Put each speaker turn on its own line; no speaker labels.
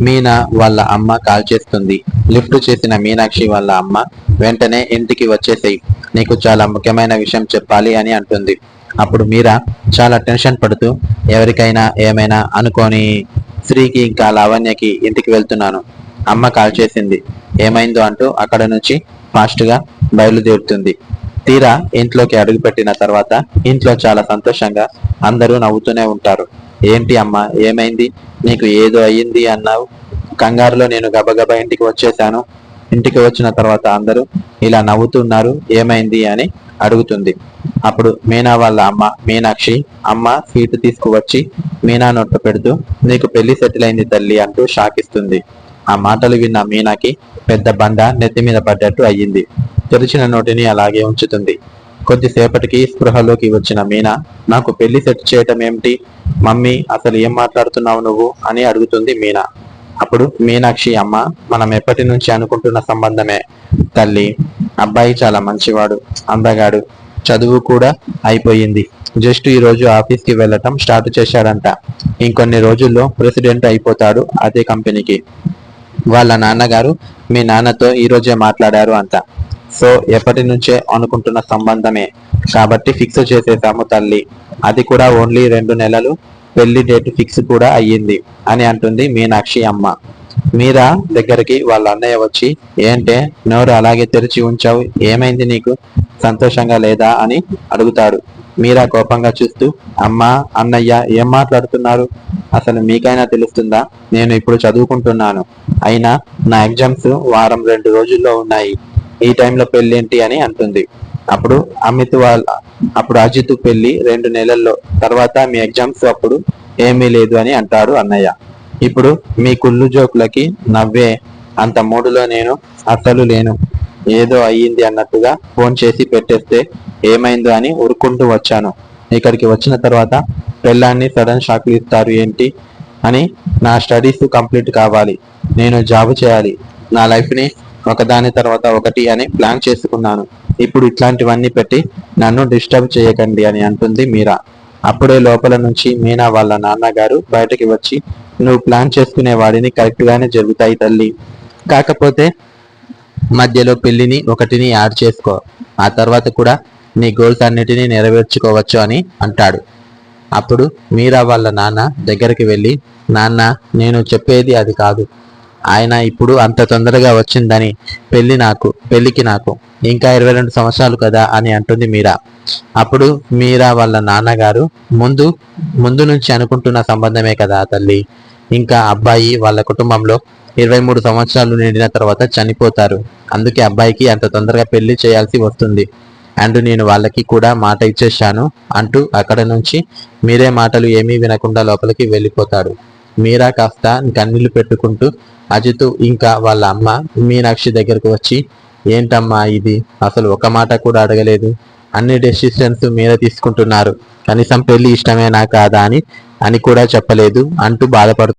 మీనా వాళ్ళ అమ్మ కాల్ చేస్తుంది. లిఫ్ట్ చేసిన మీనాక్షి వాళ్ళ అమ్మ వెంటనే ఇంటికి వచ్చేసేయ్, నీకు చాలా ముఖ్యమైన విషయం చెప్పాలి అని అంటుంది. అప్పుడు మీరా చాలా టెన్షన్ పడుతూ, ఎవరికైనా ఏమైనా అనుకోని శ్రీకి ఇంకా లావణ్యకి ఇంటికి వెళ్తున్నాను, అమ్మ కాల్ చేసింది, ఏమైందో అంటూ అక్కడ నుంచి ఫాస్ట్గా బయలుదేరుతుంది. తీరా ఇంట్లోకి అడుగుపెట్టిన తర్వాత ఇంట్లో చాలా సంతోషంగా అందరూ నవ్వుతూనే ఉంటారు. ఏంటి అమ్మ, ఏమైంది, నీకు ఏదో అయ్యింది అన్నావు? కంగారులో నేను గబగబా ఇంటికి వచ్చేసాను. ఇంటికి వచ్చిన తర్వాత అందరూ ఇలా నవ్వుతున్నారు, ఏమైంది అని అడుగుతుంది. అప్పుడు మీనా వాళ్ళ అమ్మ మీనాక్షి అమ్మ స్వీట్ తీసుకువచ్చి మీనా నోట్లో పెడుతూ, నీకు పెళ్లి సెటిల్ అయింది తల్లి అంటూ షాక్ ఇస్తుంది. ఆ మాటలు విన్న మీనాకి పెద్ద బండ నెత్తి మీద పడ్డట్టు అయ్యింది. తెరిచిన నోటిని అలాగే ఉంచుతుంది. కొద్దిసేపటికి స్పృహలోకి వచ్చిన మీనా, నాకు పెళ్లి సెట్ చేయటం ఏమిటి మమ్మీ, అసలు ఏం మాట్లాడుతున్నావు నువ్వు అని అడుగుతుంది మీనా. అప్పుడు మీనాక్షి అమ్మ, మనం ఎప్పటి నుంచి అనుకుంటున్న సంబంధమే తల్లి. అబ్బాయి చాలా మంచివాడు, అందగాడు, చదువు కూడా అయిపోయింది. జస్ట్ ఈ రోజు ఆఫీస్కి వెళ్ళటం స్టార్ట్ చేశాడంట. ఇంకొన్ని రోజుల్లో ప్రెసిడెంట్ అయిపోతాడు అదే కంపెనీకి. వాళ్ళ నాన్నగారు మీ నాన్నతో ఈ రోజే మాట్లాడారు అంట. సో ఎప్పటి నుంచే అనుకుంటున్న సంబంధమే కాబట్టి ఫిక్స్ చేసేసాము తల్లి. అది కూడా ఓన్లీ 2 నెలలు, పెళ్లి డేట్ ఫిక్స్ కూడా అయ్యింది అని అంటుంది మీనాక్షి అమ్మ. మీరా దగ్గరికి వాళ్ళ అన్నయ్య వచ్చి, ఏంటే నోరు అలాగే తెరిచి ఉంచావు, ఏమైంది నీకు, సంతోషంగా లేదా అని అడుగుతాడు. మీరా కోపంగా చూస్తూ, అమ్మా అన్నయ్య ఏం మాట్లాడుతున్నారు, అసలు మీకైనా తెలుస్తుందా, నేను ఇప్పుడు చదువుకుంటున్నాను, అయినా నా ఎగ్జామ్స్ వారం 2 రోజుల్లో ఉన్నాయి, ఈ టైంలో పెళ్ళేంటి అని అంటుంది. అప్పుడు అప్పుడు అజిత్ పెళ్లి 2 నెలల్లో, తర్వాత మీ ఎగ్జామ్స్ అప్పుడు ఏమీ లేదు అని అంటాడు అన్నయ్య. ఇప్పుడు మీ కుళ్ళు జోకులకి నవ్వే అంత మూడులో నేను అస్సలు లేను. ఏదో అయ్యింది అన్నట్టుగా ఫోన్ చేసి పెట్టేస్తే ఏమైందో అని ఉరుక్కుంటూ వచ్చాను. ఇక్కడికి వచ్చిన తర్వాత పెళ్ళాన్ని సడన్ షాక్లు ఇస్తారు ఏంటి అని, నా స్టడీస్ కంప్లీట్ కావాలి, నేను జాబ్ చేయాలి, నా లైఫ్ని ఒకదాని తర్వాత ఒకటి అని ప్లాన్ చేసుకున్నాను. ఇప్పుడు ఇట్లాంటివన్నీ పెట్టి నన్ను డిస్టర్బ్ చేయకండి అని అంటుంది మీరా. అప్పుడే లోపల నుంచి మీనా వాళ్ళ నాన్నగారు బయటకి వచ్చి, నువ్వు ప్లాన్ చేసుకునే వాడిని కరెక్ట్ గానే జరుగుతాయి తల్లి, కాకపోతే మధ్యలో పెళ్లిని ఒకటిని యాడ్ చేసుకో, ఆ తర్వాత కూడా నీ గోల్స్ అన్నిటినీ నెరవేర్చుకోవచ్చు అని అంటాడు. అప్పుడు మీరా వాళ్ళ నాన్న దగ్గరికి వెళ్ళి, నాన్న నేను చెప్పేది అది కాదు, ఆయన ఇప్పుడు అంత తొందరగా వచ్చిందని పెళ్లికి నాకు ఇంకా 22 సంవత్సరాలు కదా అని అంటుంది మీరా. అప్పుడు మీరా వాళ్ళ నాన్నగారు, ముందు ముందు నుంచి అనుకుంటున్న సంబంధమే కదా తల్లి, ఇంకా అబ్బాయి వాళ్ళ కుటుంబంలో 23 సంవత్సరాలు నిండిన తర్వాత చనిపోతారు, అందుకే అబ్బాయికి అంత తొందరగా పెళ్లి చేయాల్సి వస్తుంది, అండ్ నేను వాళ్ళకి కూడా మాట ఇచ్చేశాను అంటూ అక్కడ నుంచి మీరే మాటలు ఏమీ వినకుండా లోపలికి వెళ్ళిపోతాడు. మీరా కాస్త కన్నీళ్లు పెట్టుకుంటూ అజిత్ ఇంకా వాళ్ళ అమ్మ మీనాక్షి దగ్గరకు వచ్చి, ఏంటమ్మా ఇది, అసలు ఒక మాట కూడా అడగలేదు, అన్ని డెసిషన్స్ మీరే తీసుకుంటున్నారు, కనీసం పెళ్లి ఇష్టమేనా కాదా అని కూడా చెప్పలేదు అంటూ బాధపడుతుంది.